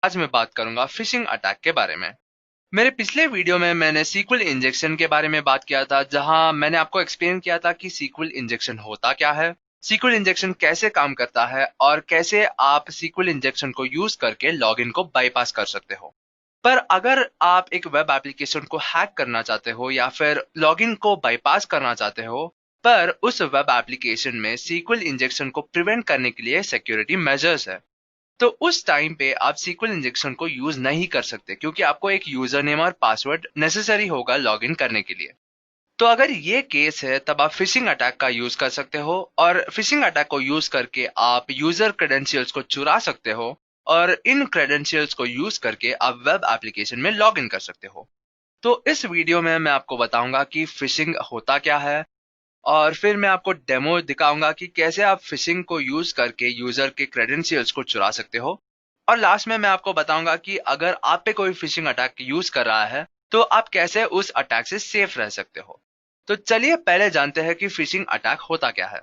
आज मैं बात करूंगा फिशिंग अटैक के बारे में। मेरे पिछले वीडियो में मैंने सीक्वल इंजेक्शन के बारे में बात किया था, जहां मैंने आपको एक्सप्लेन किया था कि सीक्वल इंजेक्शन होता क्या है, सीक्वल इंजेक्शन कैसे काम करता है और कैसे आप सीक्वल इंजेक्शन को यूज करके लॉगिन को बाईपास कर सकते हो। पर अगर आप एक वेब एप्लीकेशन को हैक करना चाहते हो या फिर लॉगिन को बाईपास करना चाहते हो, पर उस वेब एप्लीकेशन में सीक्वल इंजेक्शन को प्रिवेंट करने के लिए सिक्योरिटी मेजर्स है, तो उस टाइम पे आप सीक्वल इंजेक्शन को यूज नहीं कर सकते, क्योंकि आपको एक यूजर नेम और पासवर्ड नेसेसरी होगा लॉगिन करने के लिए। तो अगर ये केस है, तब आप फिशिंग अटैक का यूज कर सकते हो और फिशिंग अटैक को यूज करके आप यूजर क्रेडेंशियल्स को चुरा सकते हो और इन क्रेडेंशियल्स को यूज करके आप वेब एप्लीकेशन में लॉग इन कर सकते हो। तो इस वीडियो में मैं आपको बताऊंगा कि फिशिंग होता क्या है, और फिर मैं आपको डेमो दिखाऊंगा कि कैसे आप फिशिंग को यूज करके यूजर के क्रेडेंशियल्स को चुरा सकते हो। और लास्ट में मैं आपको बताऊंगा कि अगर आप पे कोई फिशिंग अटैक यूज कर रहा है, तो आप कैसे उस अटैक से सेफ रह सकते हो। तो चलिए पहले जानते हैं कि फिशिंग अटैक होता क्या है।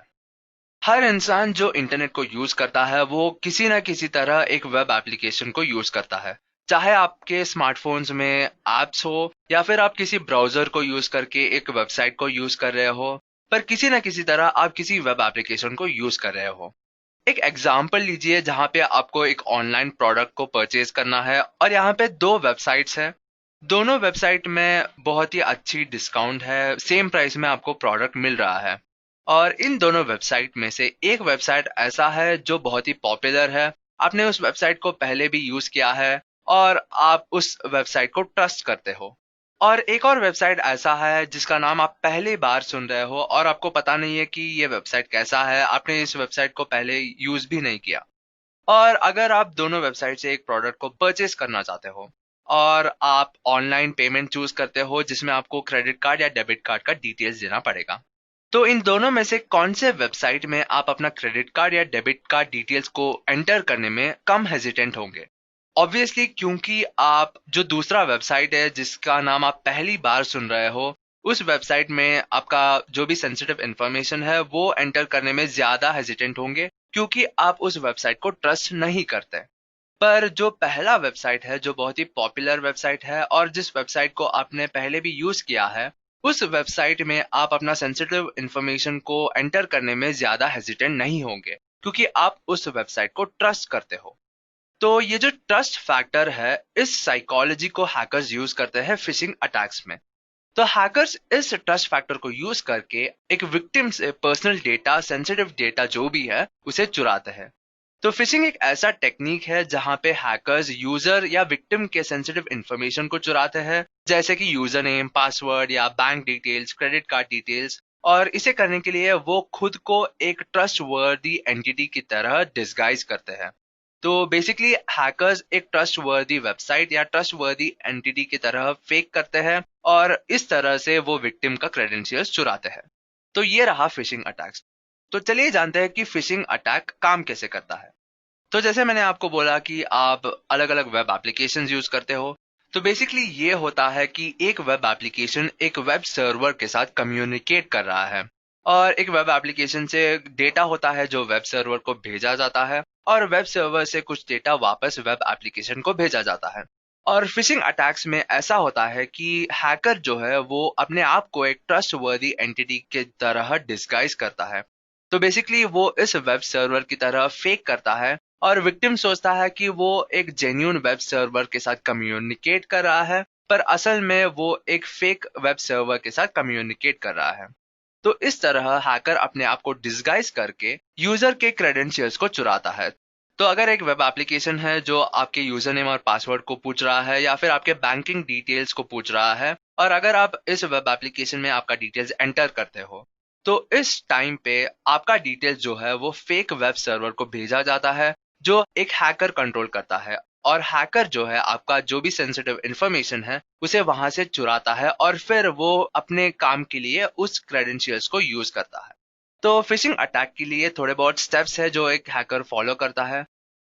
हर इंसान जो इंटरनेट को यूज करता है, वो किसी ना किसी तरह एक वेब एप्लीकेशन को यूज करता है। चाहे आपके स्मार्टफोन्स में एप्स हो या फिर आप किसी ब्राउजर को यूज करके एक वेबसाइट को यूज कर रहे हो, पर किसी ना किसी तरह आप किसी वेब एप्लीकेशन को यूज कर रहे हो। एक एग्जाम्पल लीजिए जहां पे आपको एक ऑनलाइन प्रोडक्ट को परचेज करना है और यहाँ पे दो वेबसाइट्स हैं। दोनों वेबसाइट में बहुत ही अच्छी डिस्काउंट है, सेम प्राइस में आपको प्रोडक्ट मिल रहा है। और इन दोनों वेबसाइट में से एक वेबसाइट ऐसा है जो बहुत ही पॉपुलर है, आपने उस वेबसाइट को पहले भी यूज किया है और आप उस वेबसाइट को ट्रस्ट करते हो। और एक और वेबसाइट ऐसा है जिसका नाम आप पहली बार सुन रहे हो और आपको पता नहीं है कि ये वेबसाइट कैसा है, आपने इस वेबसाइट को पहले यूज भी नहीं किया। और अगर आप दोनों वेबसाइट से एक प्रोडक्ट को परचेज करना चाहते हो और आप ऑनलाइन पेमेंट चूज करते हो, जिसमें आपको क्रेडिट कार्ड या डेबिट कार्ड का डिटेल्स देना पड़ेगा, तो इन दोनों में से कौन से वेबसाइट में आप अपना क्रेडिट कार्ड या डेबिट कार्ड डिटेल्स को एंटर करने में कम हेजिटेंट होंगे? ऑब्वियसली, क्योंकि आप जो दूसरा वेबसाइट है जिसका नाम आप पहली बार सुन रहे हो, उस वेबसाइट में आपका जो भी सेंसिटिव इंफॉर्मेशन है वो एंटर करने में ज्यादा हेजिटेंट होंगे, क्योंकि आप उस वेबसाइट को ट्रस्ट नहीं करते। पर जो पहला वेबसाइट है, जो बहुत ही पॉपुलर वेबसाइट है और जिस वेबसाइट को आपने पहले भी यूज किया है, उस वेबसाइट में आप अपना सेंसिटिव इंफॉर्मेशन को एंटर करने में ज्यादा हेजिटेंट नहीं होंगे, क्योंकि आप उस वेबसाइट को ट्रस्ट करते हो। तो ये जो ट्रस्ट फैक्टर है, इस साइकोलॉजी को हैकर्स यूज करते हैं फिशिंग अटैक्स में। तो हैकर्स इस ट्रस्ट फैक्टर को यूज करके एक विक्टिम से पर्सनल डेटा, सेंसिटिव डेटा जो भी है, उसे चुराते हैं। तो फिशिंग एक ऐसा टेक्निक है जहां पे हैकर्स यूजर या विक्टिम के सेंसिटिव इंफॉर्मेशन को चुराते हैं, जैसे कि यूजर नेम, पासवर्ड या bank details, credit card details. और इसे करने के लिए वो खुद को एक ट्रस्ट वर्दी एंटिटी की तरह डिस्गाइज करते हैं। तो बेसिकली हैकर्स एक ट्रस्ट वर्दी वेबसाइट या ट्रस्ट वर्दी एंटिटी की तरह फेक करते हैं और इस तरह से वो विक्टिम का क्रेडेंशियल्स चुराते हैं। तो ये रहा फिशिंग अटैक्स। तो चलिए जानते हैं कि फिशिंग अटैक काम कैसे करता है। तो जैसे मैंने आपको बोला कि आप अलग अलग वेब एप्लीकेशंस यूज करते हो, तो बेसिकली ये होता है कि एक वेब एप्लीकेशन एक वेब सर्वर के साथ कम्युनिकेट कर रहा है, और एक वेब एप्लीकेशन से डेटा होता है जो वेब सर्वर को भेजा जाता है, और वेब सर्वर से कुछ डेटा वापस वेब एप्लीकेशन को भेजा जाता है। और फिशिंग अटैक्स में ऐसा होता है कि हैकर जो है वो अपने आप को एक ट्रस्ट वर्दी एंटिटी के तरह डिस्गाइज करता है। तो बेसिकली वो इस वेब सर्वर की तरह फेक करता है और विक्टिम सोचता है कि वो एक जेन्यून वेब सर्वर के साथ कम्युनिकेट कर रहा है, पर असल में वो एक फेक वेब सर्वर के साथ कम्युनिकेट कर रहा है। तो इस तरह हैकर अपने आप को डिस्गाइज करके यूजर के क्रेडेंशियल्स को चुराता है। तो अगर एक वेब एप्लीकेशन है जो आपके यूजर नेम और पासवर्ड को पूछ रहा है या फिर आपके बैंकिंग डिटेल्स को पूछ रहा है, और अगर आप इस वेब एप्लीकेशन में आपका डिटेल्स एंटर करते हो, तो इस टाइम पे आपका डिटेल्स जो है वो फेक वेब सर्वर को भेजा जाता है, जो एक हैकर कंट्रोल करता है। और हैकर जो है आपका जो भी सेंसिटिव इंफॉर्मेशन है उसे वहां से चुराता है और फिर वो अपने काम के लिए उस क्रेडेंशियल्स को यूज करता है। तो फिशिंग अटैक के लिए थोड़े बहुत स्टेप्स है जो एक हैकर फॉलो करता है।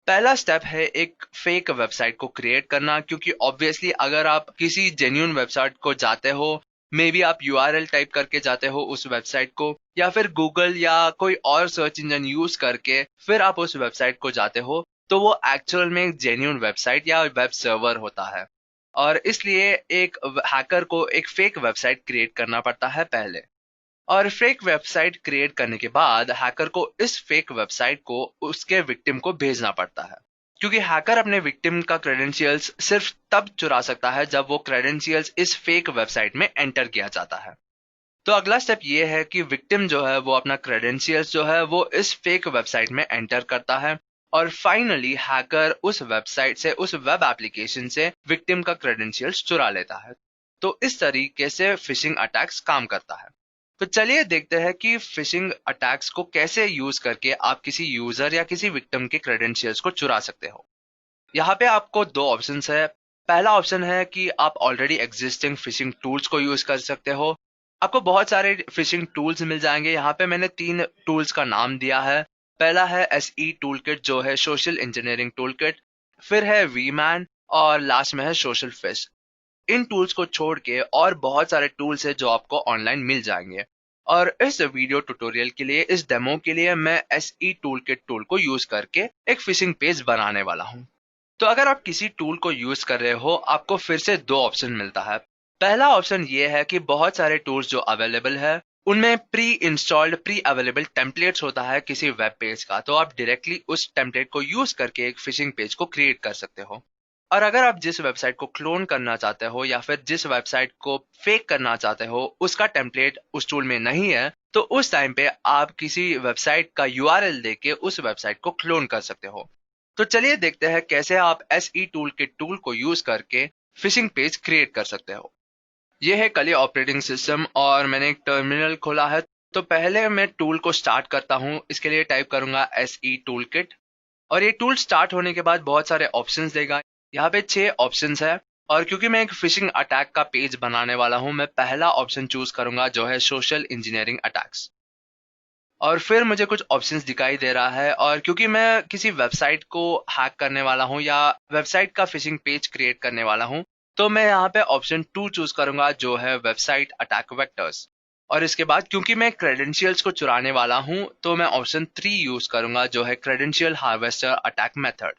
पहला स्टेप है एक फेक वेबसाइट को क्रिएट करना, क्योंकि ऑब्वियसली अगर आप किसी जेन्युइन वेबसाइट को जाते हो, मे बी आप यूआरएल टाइप करके जाते हो उस वेबसाइट को, या फिर गूगल या कोई और सर्च इंजन यूज करके फिर आप उस वेबसाइट को जाते हो, तो वो एक्चुअल में एक जेन्युइन वेबसाइट या वेब सर्वर होता है। और इसलिए एक हैकर को एक फेक वेबसाइट क्रिएट करना पड़ता है पहले। और फेक वेबसाइट क्रिएट करने के बाद हैकर को इस फेक वेबसाइट को उसके विक्टिम को भेजना पड़ता है, क्योंकि हैकर अपने विक्टिम का क्रेडेंशियल्स सिर्फ तब चुरा सकता है जब वो क्रेडेंशियल्स इस फेक वेबसाइट में एंटर किया जाता है। तो अगला स्टेप ये है कि विक्टिम जो है वो अपना क्रेडेंशियल्स जो है वो इस फेक वेबसाइट में एंटर करता है, और फाइनली हैकर उस वेबसाइट से, उस वेब एप्लीकेशन से विक्टिम का क्रेडेंशियल्स चुरा लेता है। तो इस तरीके से फिशिंग अटैक्स काम करता है। तो चलिए देखते हैं कि फिशिंग अटैक्स को कैसे यूज करके आप किसी यूजर या किसी विक्टिम के क्रेडेंशियल्स को चुरा सकते हो। यहाँ पे आपको दो ऑप्शंस है। पहला ऑप्शन है कि आप ऑलरेडी एग्जिस्टिंग फिशिंग टूल्स को यूज कर सकते हो। आपको बहुत सारे फिशिंग टूल्स मिल जाएंगे। यहाँ पे मैंने 3 टूल्स का नाम दिया है। पहला है SE टूल किट, जो है सोशल इंजीनियरिंग टूल किट। फिर है वीमैन, और लास्ट में है सोशल फिश। इन टूल्स को छोड़ के और बहुत सारे टूल्स है जो आपको ऑनलाइन मिल जाएंगे। और इस वीडियो ट्यूटोरियल के लिए, इस डेमो के लिए, मैं SE टूल किट टूल को यूज करके एक फिशिंग पेज बनाने वाला हूँ। तो अगर आप किसी टूल को यूज कर रहे हो, आपको फिर से दो ऑप्शन मिलता है। पहला ऑप्शन ये है कि बहुत सारे टूल्स जो अवेलेबल है उनमें pre installed, pre available templates होता है किसी वेब पेज का, तो आप डायरेक्टली उस टेम्पलेट को यूज करके एक फिशिंग पेज को क्रिएट कर सकते हो। और अगर आप जिस वेबसाइट को क्लोन करना चाहते हो या फिर जिस वेबसाइट को फेक करना चाहते हो उसका टेम्पलेट उस टूल में नहीं है, तो उस टाइम पे आप किसी वेबसाइट का URL देके उस वेबसाइट को क्लोन कर सकते हो। तो चलिए देखते हैं कैसे आप SE टूल के टूल को यूज करके फिशिंग पेज क्रिएट कर सकते हो। ये है कली ऑपरेटिंग सिस्टम और मैंने एक टर्मिनल खोला है। तो पहले मैं टूल को स्टार्ट करता हूँ। इसके लिए टाइप करूंगा SE टूल किट, और ये टूल स्टार्ट होने के बाद बहुत सारे ऑप्शंस देगा। यहाँ पे 6 ऑप्शंस है, और क्योंकि मैं एक फिशिंग अटैक का पेज बनाने वाला हूँ, मैं पहला ऑप्शन चूज करूंगा जो है सोशल इंजीनियरिंग अटैक्स। और फिर मुझे कुछ ऑप्शंस दिखाई दे रहा है, और क्योंकि मैं किसी वेबसाइट को हैक करने वाला हूँ या वेबसाइट का फिशिंग पेज क्रिएट करने वाला हूँ, तो मैं यहाँ पे ऑप्शन 2 चूज करूंगा जो है वेबसाइट अटैक वेक्टर्स। और इसके बाद क्योंकि मैं क्रेडेंशियल्स को चुराने वाला हूँ, तो मैं ऑप्शन 3 यूज करूंगा जो है क्रेडेंशियल हार्वेस्टर अटैक मेथड।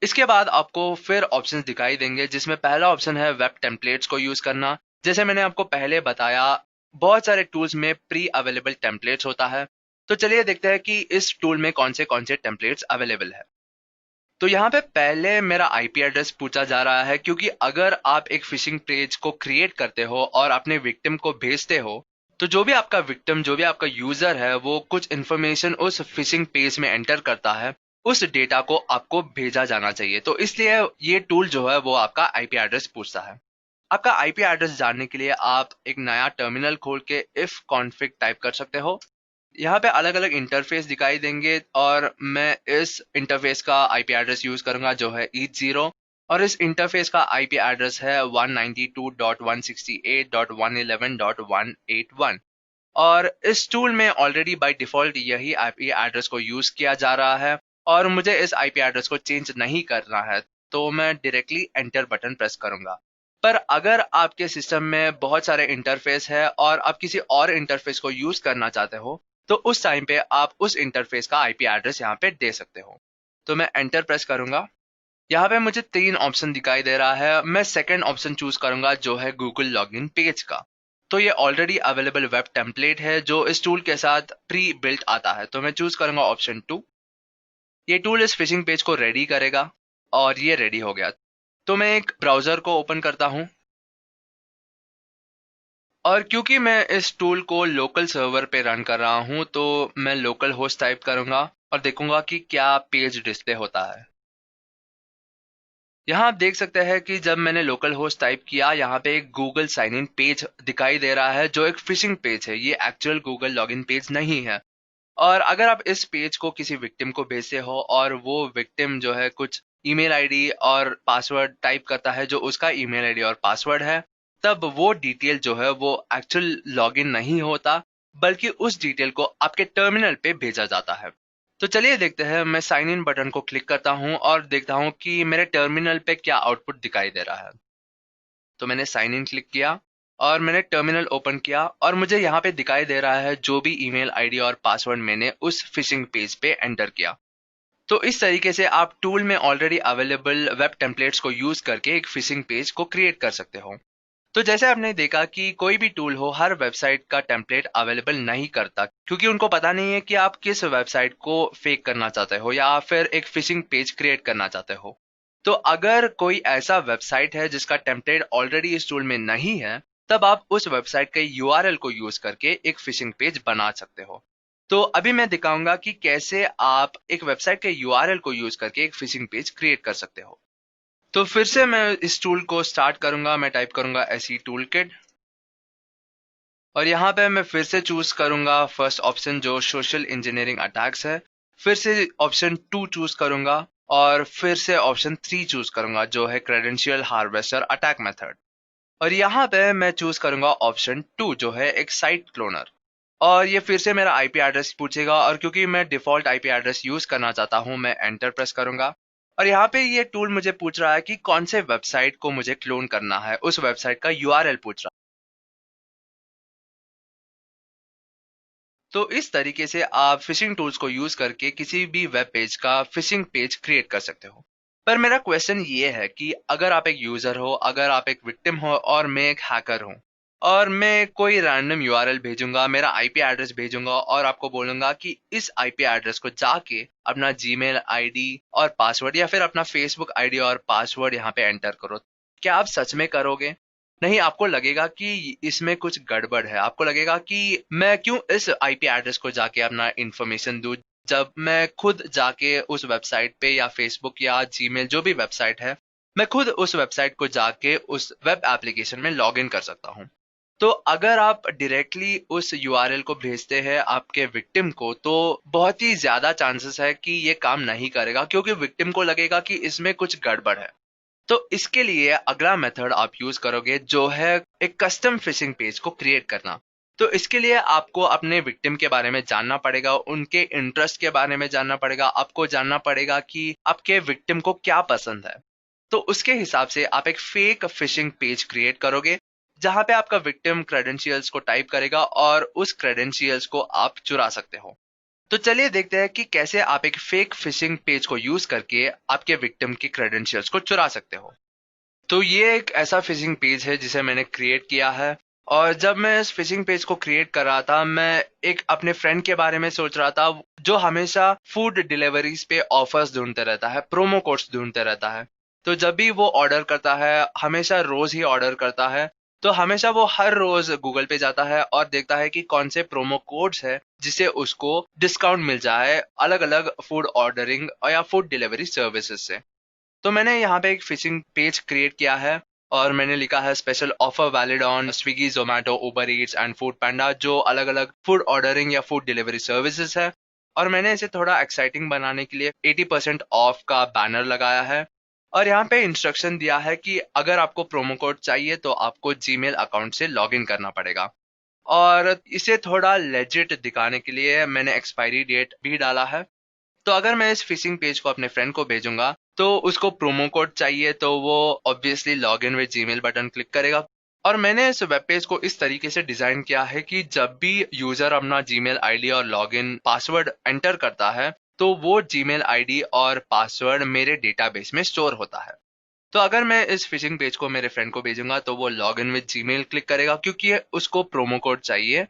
इसके बाद आपको फिर ऑप्शंस दिखाई देंगे, जिसमें पहला ऑप्शन है वेब टेम्पलेट्स को यूज करना। जैसे मैंने आपको पहले बताया, बहुत सारे टूल्स में प्री अवेलेबल टेम्पलेट्स होता है। तो चलिए देखते हैं कि इस टूल में कौन से टेम्पलेट्स अवेलेबल है। तो यहाँ पे पहले मेरा IP एड्रेस पूछा जा रहा है, क्योंकि अगर आप एक फिशिंग पेज को क्रिएट करते हो और अपने विक्टिम को भेजते हो, तो जो भी आपका विक्टिम, जो भी आपका यूजर है, वो कुछ इन्फॉर्मेशन उस फिशिंग पेज में एंटर करता है, उस डेटा को आपको भेजा जाना चाहिए। तो इसलिए ये टूल जो है वो आपका IP एड्रेस पूछता है। आपका IP एड्रेस जानने के लिए आप एक नया टर्मिनल खोल के if config टाइप कर सकते हो। यहाँ पे अलग अलग इंटरफेस दिखाई देंगे, और मैं इस इंटरफेस का IP एड्रेस यूज करूंगा जो है ETH0। और इस इंटरफेस का IP एड्रेस है 192.168.111.181। और इस टूल में ऑलरेडी बाय डिफॉल्ट यही IP एड्रेस को यूज किया जा रहा है, और मुझे इस IP एड्रेस को चेंज नहीं करना है, तो मैं डायरेक्टली एंटर बटन प्रेस करूंगा। पर अगर आपके सिस्टम में बहुत सारे इंटरफेस है और आप किसी और इंटरफेस को यूज करना चाहते हो, तो उस टाइम पे आप उस इंटरफेस का IP एड्रेस यहाँ पे दे सकते हो। तो मैं एंटर प्रेस करूंगा। यहाँ पे मुझे 3 ऑप्शन दिखाई दे रहा है। मैं सेकंड ऑप्शन चूज करूंगा जो है गूगल लॉगिन पेज का। तो ये ऑलरेडी अवेलेबल वेब टेम्पलेट है जो इस टूल के साथ प्री बिल्ट आता है, तो मैं चूज करूंगा ऑप्शन 2। ये टूल इस फिशिंग पेज को रेडी करेगा, और ये रेडी हो गया। तो मैं एक ब्राउजर को ओपन करता हूँ, और क्योंकि मैं इस टूल को लोकल सर्वर पे रन कर रहा हूँ, तो मैं लोकल होस्ट टाइप करूंगा और देखूंगा कि क्या पेज डिस्प्ले होता है। यहाँ आप देख सकते हैं कि जब मैंने लोकल होस्ट टाइप किया, यहाँ पे एक गूगल साइन इन पेज दिखाई दे रहा है जो एक फिशिंग पेज है। ये एक्चुअल गूगल लॉगिन पेज नहीं है। और अगर आप इस पेज को किसी विक्टिम को भेजते हो और वो विक्टिम जो है कुछ ईमेल आईडी और पासवर्ड टाइप करता है जो उसका ईमेल आईडी और पासवर्ड है, तब वो डिटेल जो है वो एक्चुअल लॉगिन नहीं होता, बल्कि उस डिटेल को आपके टर्मिनल पे भेजा जाता है। तो चलिए देखते हैं। मैं साइन इन बटन को क्लिक करता हूँ और देखता हूँ कि मेरे टर्मिनल पे क्या आउटपुट दिखाई दे रहा है। तो मैंने साइन इन क्लिक किया और मैंने टर्मिनल ओपन किया, और मुझे यहाँ पे दिखाई दे रहा है जो भी ईमेल आईडी और पासवर्ड मैंने उस फिशिंग पेज पे एंटर किया। तो इस तरीके से आप टूल में ऑलरेडी अवेलेबल वेब टेम्पलेट्स को यूज करके एक फिशिंग पेज को क्रिएट कर सकते हो। तो जैसे आपने देखा कि कोई भी टूल हो हर वेबसाइट का टेम्पलेट अवेलेबल नहीं करता, क्योंकि उनको पता नहीं है कि आप किस वेबसाइट को फेक करना चाहते हो या फिर एक फिशिंग पेज क्रिएट करना चाहते हो। तो अगर कोई ऐसा वेबसाइट है जिसका टेम्पलेट ऑलरेडी इस टूल में नहीं है, तब आप उस वेबसाइट के यूआरएल को यूज करके एक फिशिंग पेज बना सकते हो। तो अभी मैं दिखाऊंगा कि कैसे आप एक वेबसाइट के यूआरएल को यूज करके एक फिशिंग पेज क्रिएट कर सकते हो। तो फिर से मैं इस टूल को स्टार्ट करूंगा, मैं टाइप करूंगा एसई टूल किट, और यहाँ पे मैं फिर से चूज करूंगा फर्स्ट ऑप्शन जो सोशल इंजीनियरिंग अटैक्स है, फिर से ऑप्शन 2 चूज करूंगा, और फिर से ऑप्शन 3 चूज करूंगा जो है क्रेडेंशियल हार्वेस्टर अटैक मेथड। और यहाँ पे मैं चूज करूंगा ऑप्शन 2 जो है एक साइट क्लोनर। और ये फिर से मेरा आईपी एड्रेस पूछेगा, और क्योंकि मैं डिफॉल्ट आईपी एड्रेस यूज करना चाहता हूँ मैं एंटर प्रेस करूंगा। और यहाँ पे ये टूल मुझे पूछ रहा है कि कौन से वेबसाइट को मुझे क्लोन करना है, उस वेबसाइट का यूआरएल पूछ रहा है। तो इस तरीके से आप फिशिंग टूल्स को यूज करके किसी भी वेब पेज का फिशिंग पेज क्रिएट कर सकते हो। पर मेरा क्वेश्चन ये है कि अगर आप एक यूजर हो, अगर आप एक विक्टिम हो और मैं एक हैकर हूँ, और मैं कोई रैंडम यूआरएल भेजूंगा, मेरा आईपी एड्रेस भेजूंगा और आपको बोलूंगा कि इस आईपी एड्रेस को जाके अपना जीमेल आईडी और पासवर्ड या फिर अपना फेसबुक आईडी और पासवर्ड यहाँ पे एंटर करो, क्या आप सच में करोगे? नहीं, आपको लगेगा कि इसमें कुछ गड़बड़ है। आपको लगेगा कि मैं क्यों इस आईपी एड्रेस को जाके अपना इंफॉर्मेशन दूं, जब मैं खुद जाके उस वेबसाइट पे या फेसबुक या जीमेल जो भी वेबसाइट है, मैं खुद उस वेबसाइट को जाके उस वेब एप्लीकेशन में लॉग इन कर सकता हूँ। तो अगर आप डायरेक्टली उस यूआरएल को भेजते हैं आपके विक्टिम को, तो बहुत ही ज्यादा चांसेस है कि ये काम नहीं करेगा, क्योंकि विक्टिम को लगेगा कि इसमें कुछ गड़बड़ है। तो इसके लिए अगला मेथड आप यूज करोगे जो है एक कस्टम फिशिंग पेज को क्रिएट करना। तो इसके लिए आपको अपने विक्टिम के बारे में जानना पड़ेगा, उनके इंटरेस्ट के बारे में जानना पड़ेगा, आपको जानना पड़ेगा कि आपके विक्टिम को क्या पसंद है। तो उसके हिसाब से आप एक फेक फिशिंग पेज क्रिएट करोगे, जहां पे आपका विक्टिम क्रेडेंशियल्स को टाइप करेगा और उस क्रेडेंशियल्स को आप चुरा सकते हो। तो चलिए देखते हैं कि कैसे आप एक फेक फिशिंग पेज को यूज करके आपके विक्टिम की क्रेडेंशियल्स को चुरा सकते हो। तो ये एक ऐसा फिशिंग पेज है जिसे मैंने क्रिएट किया है। और जब मैं इस फिशिंग पेज को क्रिएट कर रहा था, मैं एक अपने फ्रेंड के बारे में सोच रहा था जो हमेशा फूड डिलीवरीज पे ऑफर्स ढूंढते रहता है, प्रोमो कोड्स ढूंढते रहता है। तो जब भी वो ऑर्डर करता है, हमेशा रोज ही ऑर्डर करता है, तो हमेशा वो हर रोज गूगल पे जाता है और देखता है कि कौन से प्रोमो कोड्स है जिसे उसको डिस्काउंट मिल जाए अलग अलग फूड ऑर्डरिंग या फूड डिलीवरी सर्विसेज से। तो मैंने यहाँ पे एक फिशिंग पेज क्रिएट किया है, और मैंने लिखा है special offer valid on Swiggy, Zomato, Uber Eats and Foodpanda, जो अलग अलग फूड ऑर्डरिंग या फूड डिलीवरी सर्विसेज है। और मैंने इसे थोड़ा एक्साइटिंग बनाने के लिए 80% ऑफ का बैनर लगाया है। और यहाँ पे इंस्ट्रक्शन दिया है कि अगर आपको प्रोमो कोड चाहिए तो आपको जीमेल अकाउंट से लॉग इन करना पड़ेगा। और इसे थोड़ा लेजिट दिखाने के लिए मैंने एक्सपायरी डेट भी डाला है। तो अगर मैं इस फिशिंग पेज को अपने फ्रेंड को भेजूंगा, तो उसको प्रोमो कोड चाहिए, तो वो obviously log in with Gmail button click करेगा। और मैंने इस वेब पेज को इस तरीके से डिजाइन किया है कि जब भी यूजर अपना जीमेल आईडी और लॉगिन पासवर्ड एंटर करता है, तो वो जीमेल आईडी और पासवर्ड मेरे डेटाबेस में स्टोर होता है। तो अगर मैं इस फिशिंग पेज को मेरे फ्रेंड को भेजूंगा, तो वो log in with Gmail click करेगा क्योंकि उसको प्रोमो कोड चाहिए।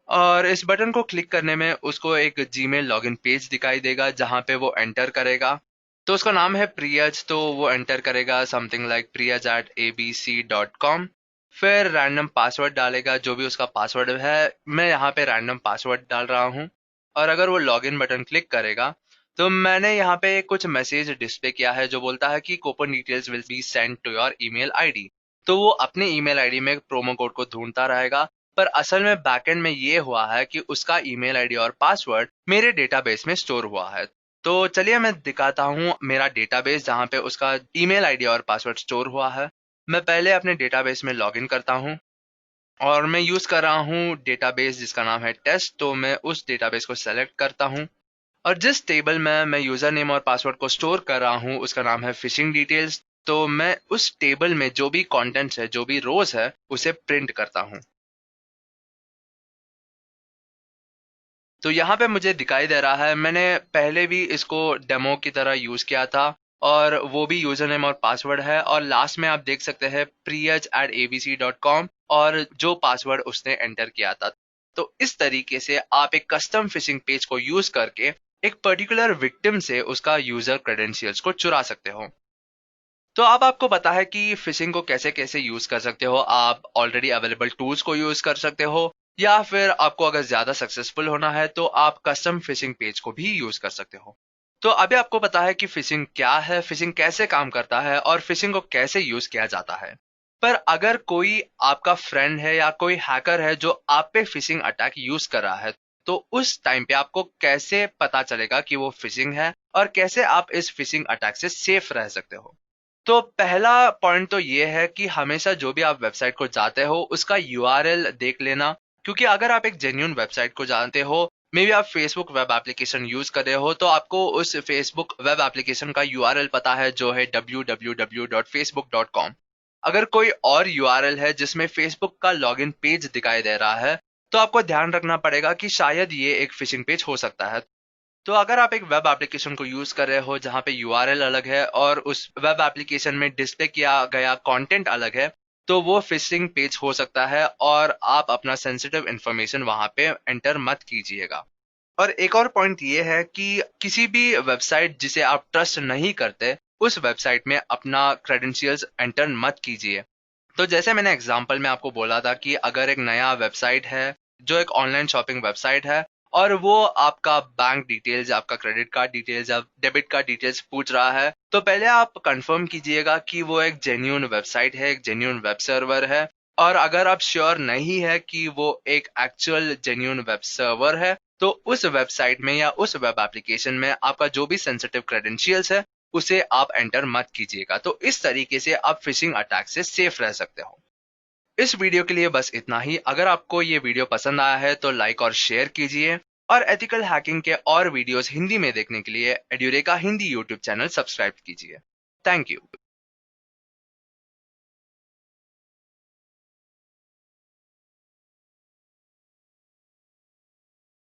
और इस बटन को क्लिक करने में उसको एक जीमेल लॉगिन पेज दिखाई देगा जहां पे वो एंटर करेगा। तो उसका नाम है प्रियज, तो वो एंटर करेगा समथिंग लाइक priyaj@abc.com। फिर रैंडम पासवर्ड डालेगा, जो भी उसका पासवर्ड है। मैं यहाँ पे रैंडम पासवर्ड डाल रहा हूँ। और अगर वो लॉगिन बटन क्लिक करेगा, तो मैंने यहाँ पे कुछ मैसेज डिस्प्ले किया है जो बोलता है कि coupon details will be send to your email ID. तो वो अपने ईमेल आईडी में प्रोमो कोड को ढूंढता रहेगा। पर असल में बैकएंड में ये हुआ है कि उसका ईमेल आईडी और पासवर्ड मेरे डेटाबेस में स्टोर हुआ है। तो चलिए मैं दिखाता हूँ मेरा डेटाबेस जहाँ पे उसका ईमेल आईडी और पासवर्ड स्टोर हुआ है। मैं पहले अपने डेटाबेस में लॉगिन करता हूँ, और मैं यूज कर रहा हूँ डेटाबेस जिसका नाम है टेस्ट। तो मैं उस डेटाबेस को सेलेक्ट करता हूँ, और जिस टेबल में मैं यूजर नेम और पासवर्ड को स्टोर कर रहा हूँ उसका नाम है फिशिंग डिटेल्स। तो मैं उस टेबल में जो भी कंटेंट्स है, जो भी रोज है, उसे प्रिंट करता हूँ। तो यहाँ पे मुझे दिखाई दे रहा है, मैंने पहले भी इसको डेमो की तरह यूज किया था और वो भी यूजर नेम और पासवर्ड है, और लास्ट में आप देख सकते हैं priyaj@abc.com और जो पासवर्ड उसने एंटर किया था। तो इस तरीके से आप एक कस्टम फिशिंग पेज को यूज करके एक पर्टिकुलर विक्टिम से उसका यूजर क्रेडेंशियल्स को चुरा सकते हो। तो अब आपको पता है कि फिशिंग को कैसे कैसे यूज कर सकते हो। आप ऑलरेडी अवेलेबल टूल्स को यूज कर सकते हो, या फिर आपको अगर ज्यादा सक्सेसफुल होना है तो आप कस्टम फिशिंग पेज को भी यूज कर सकते हो। तो अभी आपको पता है कि फिशिंग क्या है, फिशिंग कैसे काम करता है और फिशिंग को कैसे यूज किया जाता है। पर अगर कोई आपका फ्रेंड है या कोई हैकर है जो आप पे फिशिंग अटैक यूज कर रहा है, तो उस टाइम पे आपको कैसे पता चलेगा कि वो फिशिंग है और कैसे आप इस फिशिंग अटैक से सेफ रह सकते हो। तो पहला पॉइंट तो ये है कि हमेशा जो भी आप वेबसाइट को जाते हो उसका यूआरएल देख लेना, क्योंकि अगर आप एक जेन्युइन वेबसाइट को जानते हो, मे बी आप फेसबुक वेब एप्लीकेशन यूज कर रहे हो, तो आपको उस फेसबुक वेब एप्लीकेशन का यूआरएल पता है जो है www.facebook.com। अगर कोई और यूआरएल है जिसमें फेसबुक का लॉगिन पेज दिखाई दे रहा है, तो आपको ध्यान रखना पड़ेगा कि शायद ये एक फिशिंग पेज हो सकता है। तो अगर आप एक वेब एप्लीकेशन को यूज कर रहे हो जहां पे यूआरएल अलग है और उस वेब एप्लीकेशन में डिस्प्ले किया गया कंटेंट अलग है, तो वो फिशिंग पेज हो सकता है और आप अपना सेंसिटिव इंफॉर्मेशन वहां पे एंटर मत कीजिएगा। और एक और पॉइंट ये है कि किसी भी वेबसाइट जिसे आप ट्रस्ट नहीं करते, उस वेबसाइट में अपना क्रेडेंशियल्स एंटर मत कीजिए। तो जैसे मैंने एग्जांपल में आपको बोला था कि अगर एक नया वेबसाइट है जो एक ऑनलाइन शॉपिंग वेबसाइट है, और वो आपका बैंक डिटेल्स, आपका क्रेडिट कार्ड डिटेल्स या डेबिट कार्ड डिटेल्स पूछ रहा है, तो पहले आप कंफर्म कीजिएगा कि वो एक जेन्युइन वेबसाइट है, एक जेन्युइन वेब सर्वर है। और अगर आप श्योर नहीं है कि वो एक एक्चुअल जेन्युइन वेब सर्वर है, तो उस वेबसाइट में या उस वेब एप्लीकेशन में आपका जो भी सेंसिटिव क्रेडेंशियल्स है उसे आप एंटर मत कीजिएगा। तो इस तरीके से आप फिशिंग अटैक से सेफ रह सकते हो। इस वीडियो के लिए बस इतना ही। अगर आपको ये वीडियो पसंद आया है तो लाइक और शेयर कीजिए, और एथिकल हैकिंग के और वीडियोस हिंदी में देखने के लिए एड्यूरेका हिंदी यूट्यूब चैनल सब्सक्राइब कीजिए। Thank you.